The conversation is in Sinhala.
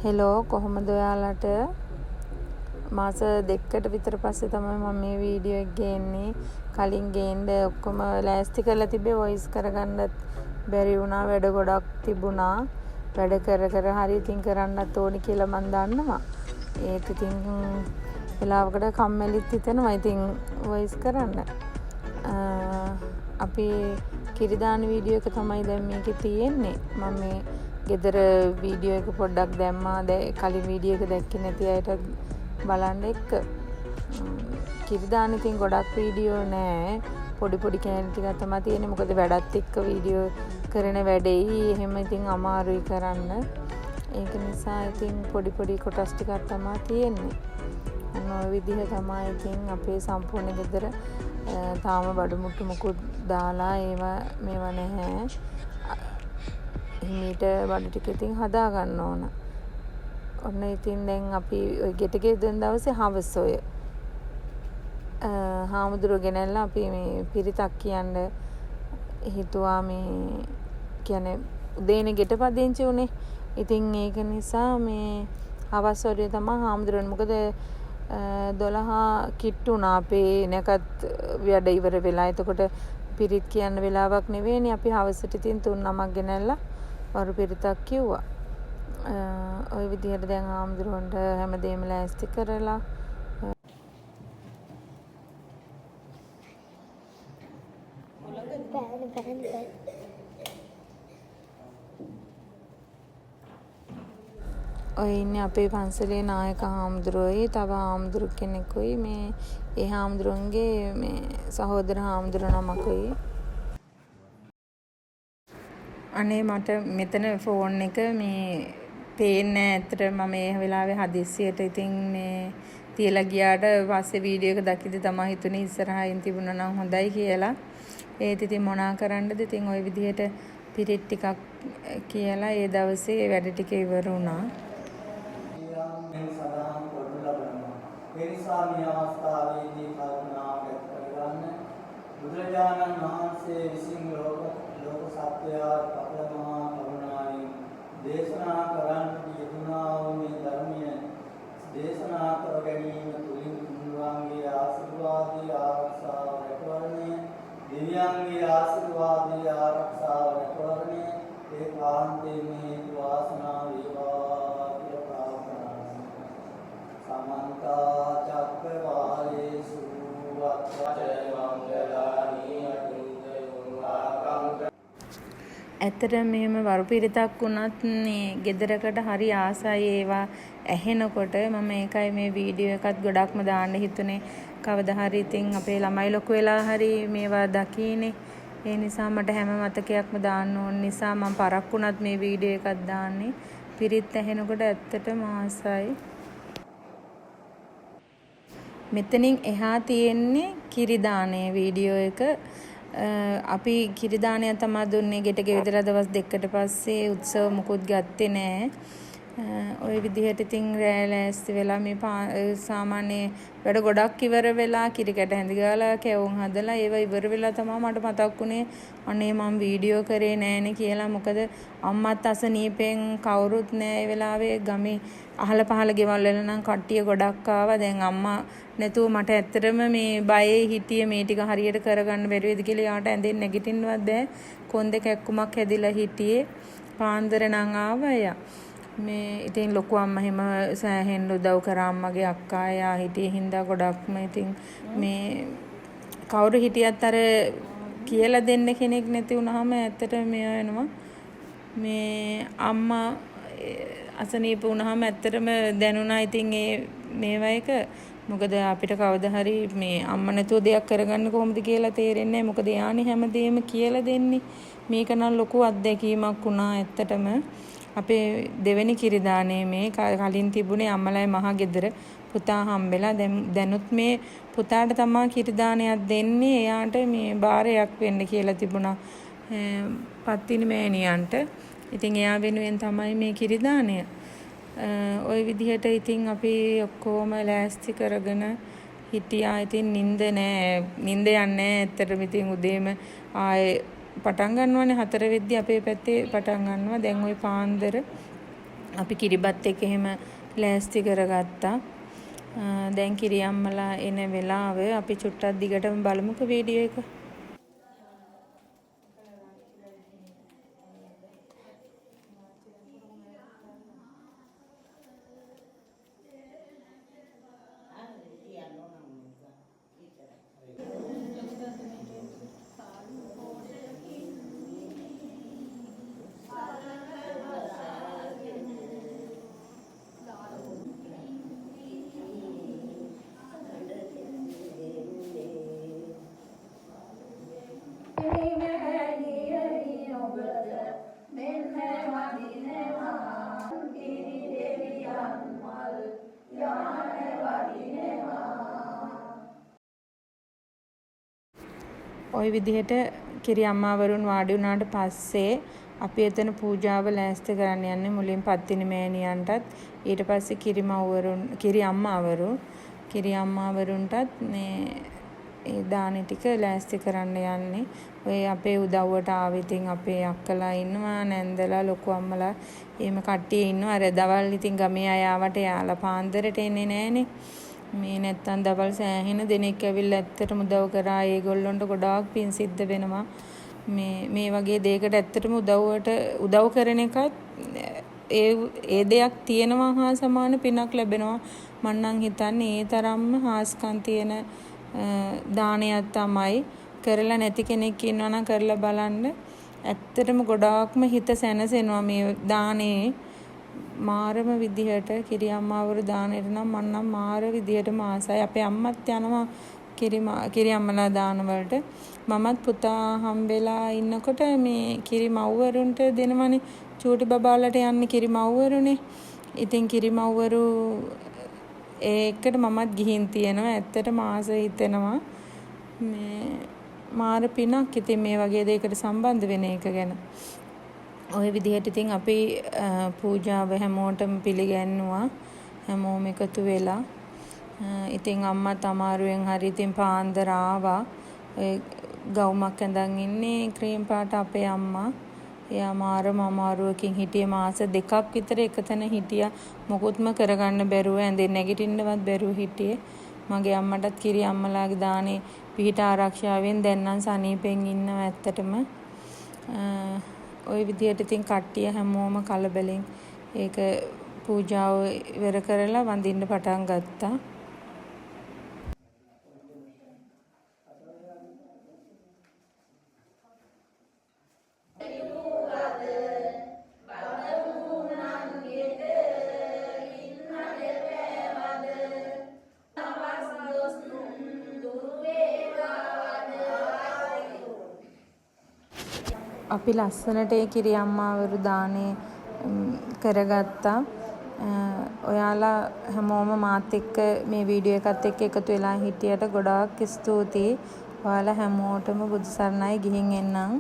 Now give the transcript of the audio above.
හෙලෝ කොහොමද ඔයාලට මාස දෙකකට විතර පස්සේ තමයි මම මේ වීඩියෝ එක ගේන්නේ. කලින් ගේන්න ඔක්කොම ලෑස්ති කරලා තිබේ වොයිස් කරගන්නත් බැරි වුණා. වැඩ ගොඩක් තිබුණා. වැඩ කර හරි ඉතින් කරන්නත් ඕනි කියලා මම දන්නවා. ඒත් ඉතින් වෙලාවකට කම්මැලිත් හිතෙනවා ඉතින් වොයිස් කරන්න. අපි කිරිදාන වීඩියෝ එක තමයි දැන් මේකේ තියෙන්නේ. මම මේ ගෙදර වීඩියෝ එක පොඩ්ඩක් දැම්මා. කලින් වීඩියෝ එක දැක්කේ නැති අයට බලන්න එක්ක. කිරිදාන ඉතින් ගොඩක් වීඩියෝ නෑ. පොඩි කෑලි ටිකක් තමයි තියෙන්නේ. මොකද වැඩත් එක්ක වීඩියෝ කරන වැඩේයි එහෙම ඉතින් අමාරුයි කරන්න. ඒක නිසා ඉතින් පොඩි කොටස් ටිකක් තමයි තියෙන්නේ. ඔය විදිහ තමයි ඉතින් අපේ සම්පූර්ණ ගෙදර තාම බඩු මුට්ටු මුකුත් දාලා මේවා නැහැ. හිමීට බඩු ටික ඉතින් හදා ගන්න ඕන. ඔන්න ඉතින් දැන් අපි ඔය ගෙට ගෙදෙන දවසේ හවස ඔය හාමුදුරුවෝ ගෙනල්ලා අපි මේ පිරිතක් කියන්න හිතුවා. මේ කියන්නේ උදේනේ ගෙට පදිංචි උනේ. ඉතින් ඒක නිසා මේ හවස් වරුවේ තමයි හාමුදුරුවෝ මොකද 12 කිට්ටු වුණා අපේ නැකත් වැඩ ඉවර වෙලා. එතකොට පිරිත් කියන්න වෙලාවක් නෙවෙයිනේ. අපි හවසට ඉතින් 3-9ක් ගෙනල්ලා වරු පිරිතක් කිව්වා. ওই විදිහට දැන් හාමුදුරුවන්ට හැමදේම ලෑස්ති කරලා ඔය ඉන්නේ අපේ පන්සලේ නායක හාමුදුරුවෝයි තව හාමුදුරු කෙනෙකුයි මේ ඒ හාමුදුරුවන්ගේ මේ සහෝදර හාමුදුරුවෝ නමකුයි. අනේ මට මෙතන ෆෝන් එක මේ පේන්නේ ඇත්තට මම මේ වෙලාවේ හදිස්සියට ඉතින් මේ තියලා ගියාට පස්සේ වීඩියෝ එක දැක්කදී තමයි හිතුනේ ඉස්සරහින් තිබුණා නම් හොඳයි කියලා. ඒත් ඉතින් මොනා කරන්නද ඉතින් ওই විදිහට පිරිත් ටිකක් කියලා ඒ දවසේ වැඩ ටික ඉවර වුණා. ඒ නිසා මේ අවස්ථාවේදී කරුණාව කරගන්න බුදුරජාණන් වහන්සේ විසින් ලෝක සත්‍යය පතර මහා කරුණාවෙන් දේශනා කරන්නට යෙදුනා වූ මේ ධර්මය දේශනා කර ගැනීම තුළින් උන්වහන්ගේ ආශිර්වාදයේ ආරක්ෂාව රැකවරණය දිව්‍යංගේ ආශිර්වාදයේ ආරක්ෂාව රැකවරණය ඒකාන්තයෙන් හේතු වාසනා වේවා කියලා ප්‍රාර්ථනා කරනවා. සමන්ත චක්කවාලේසු ඇත්තට මෙහෙම වරු පිරිතක් වුණත් මේ ගෙදරකට හරි ආසයි ඒවා ඇහෙනකොට. මම ඒකයි මේ වීඩියෝ එකත් ගොඩක්ම දාන්න හිතුනේ. කවදා හරි ඉතින් අපේ ළමයි ලොකු වෙලා හරි මේවා දකින්නේ. ඒ නිසා මට හැම මතකයක්ම දාන්න ඕන නිසා මම පරක්කු වුණත් මේ වීඩියෝ එකක් දාන්නේ. පිරිත් ඇහෙනකොට ඇත්තටම ආසයි. මෙතනින් එහා තියෙන්නේ කිරිදානේ වීඩියෝ එක. අපි කිරිදානය තමයි දුන්නේ ගෙට ගෙවිදර දවස් දෙකකට පස්සේ උත්සව මුකුත් ගත්තේ නෑ. ওই විදිහට ඉතින් රෑ ලෑස්ති වෙලා මේ සාමාන්‍ය වැඩ ගොඩක් ඉවර වෙලා කිරිකට හැඳි ගාලා කැවුම් හදලා ඒව ඉවර වෙලා තමයි මට මතක් වුණේ අනේ මම වීඩියෝ කරේ නෑනේ කියලා. මොකද අම්මත් අසනීපෙන් කවුරුත් නෑ ඒ වෙලාවේ ගමේ අහල පහල ගෙවල් වල නම් කට්ටිය ගොඩක් ආවා. දැන් අම්මා නැතුව මට ඇත්තටම මේ බයේ හිටියේ මේ ටික හරියට කරගන්න බැරි වෙයිද කියලා. යාට ඇඳෙන් නැගිටින්නවත් බෑ. කොන්ද කැක්කුමක් හැදිලා හිටියේ. පාන්දර නම් ආවා යා. මේ ඉතින් ලොකු අම්මා හිම සෑහෙන්න උදව් කරා. අම්මගේ අක්කා යා හිටියේ හින්දා ගොඩක්ම ඉතින් මේ කවුරු හිටියත් අර කියලා දෙන්න කෙනෙක් නැති වුනහම ඇත්තට මේ වෙනවා. මේ අම්මා අසනීප වුණාම ඇත්තටම දැනුණා ඉතින් මේවා එක. මොකද අපිට කවදා හරි මේ අම්මා නැතුව දෙයක් කරගන්න කොහොමද කියලා තේරෙන්නේ නැහැ. මොකද යානි හැමදේම කියලා දෙන්නේ. මේක නම් ලොකු අත්දැකීමක් වුණා ඇත්තටම. අපේ දෙවෙනි කිරිදානේ මේ කලින් තිබුණේ අම්මලයි මහා ගෙදර පුතා හම්බෙලා දැනුත් මේ පුතාට තමයි කිරිදානයක් දෙන්නේ. එයාට මේ බාරයක් වෙන්න කියලා තිබුණා පත්තිනි මෑණියන්ට. ඉතින් එයා වෙනුවෙන් තමයි මේ කිරිදානය. ওই විදිහට ඉතින් අපි ඔක්කොම ලෑස්ති කරගෙන හිටියා. ඉතින් නිින්ද යන්නේ ඇත්තටම ඉතින් උදේම ආයේ පටන් ගන්නවනේ 4 වෙද්දි අපේ පැත්තේ පටන් ගන්නවා. දැන් ওই පාන්දර අපි කිරිබත් එක එහෙම ලෑස්ති කරගත්තා. දැන් කිරි අම්මලා එන වෙලාව අපි චුට්ටක් දිගටම බලමුකෝ වීඩියෝ එක. ওই විදිහට කිරි අම්මාවරුන් වාඩි වුණාට පස්සේ අපි එතන පූජාව ලෑස්ති කරන්න යන්නේ මුලින් පත්තිනි මෑණියන්ටත් ඊට පස්සේ කිරි අම්මාවරුන්ටත් මේ ඒ දානි ටික ලෑස්ති කරන්න යන්නේ. ඔය අපේ උදව්වට ආවේ ඉතින් අපේ අක්කලා ඉන්නවා නැන්දලා ලොකු අම්මලා එහෙම කට්ටිය ඉන්නවා. අර දවල් ඉතින් ගමේ අය ආවට යාලා පාන්දරට එන්නේ නැහනේ. මේ නැත්තම් දවල් සෑහෙන දෙනෙක් ඇවිල්ලා ඇත්තටම උදව් කරා. ඒගොල්ලොන්ට ගොඩාක් පින් සිද්ධ වෙනවා. මේ වගේ දෙයකට ඇත්තටම උදව් කරන එකත් ඒ දෙයක් තියෙනවා හා සමාන පිනක් ලැබෙනවා. මම නම් හිතන්නේ ඒ තරම්ම හාස්කම් තියෙන දානයක් තමයි. කරලා නැති කෙනෙක් ඉන්නවා නම් කරලා බලන්න. ඇත්තටම ගොඩාක්ම හිත සැනසෙනවා මේ දානේ. මාරම විදිහට කිරි අම්මාවරු දානෙට නම් මම නම් මාර විදිහටම ආසයි. අපේ අම්මත් යනවා කිරි අම්මලා දාන වලට. මමත් පුතා හම්බෙලා ඉන්නකොට මේ කිරි මව්වරුන්ට දෙනවනේ. චූටි බබාලට යන්නේ කිරි මව්වරුනේ. ඉතින් කිරි මව්වරු ඒකට මමත් ගිහින් තියෙනවා. ඇත්තටම ආස හිතෙනවා. මේ මාර පිනක් ඉතින් මේ වගේ දෙයකට සම්බන්ධ වෙන එක ගැන. ওই විදිහට ඉතින් අපි පූජාව හැමෝටම පිළිගන්නවා. හැමෝම එකතු වෙලා. ඉතින් අම්මත් අමාරුවෙන් හරි ඉතින් පාන්දර ආවා. ඒ ගවුමක් ඇඳන් ඉන්නේ ක්‍රීම් පාට අපේ අම්මා. එයා මාරම අමාරුවකින් හිටියේ මාස 2ක් විතර එකතැන හිටියා. මොකුත්ම කරගන්න බැරුව ඇඳෙන් නැගිටින්නවත් බැරුව හිටියේ. මගේ අම්මටත් කිරි අම්මලාගේ දානේ පිහිට ආරක්ෂාවෙන් දැන් නම් සනීපෙන් ඉන්නවා ඇත්තටම. ওই විදිහට ඉතින් කට්ටිය හැමෝම කලබලෙන් ඒක පූජාව ඉවර කරලා වඳින්න පටන් ගත්තා. අපි ලස්සනට ඒ කිරි අම්මාවරු දානේ කරගත්තා. ඔයාලා හැමෝම මාත් එක්ක මේ වීඩියෝ එකත් එක්ක එකතු වෙලා හිටියට ගොඩාක් ස්තුතියි. ඔයාලා හැමෝටම බුදු සරණයි ගිහින් එන්නම්.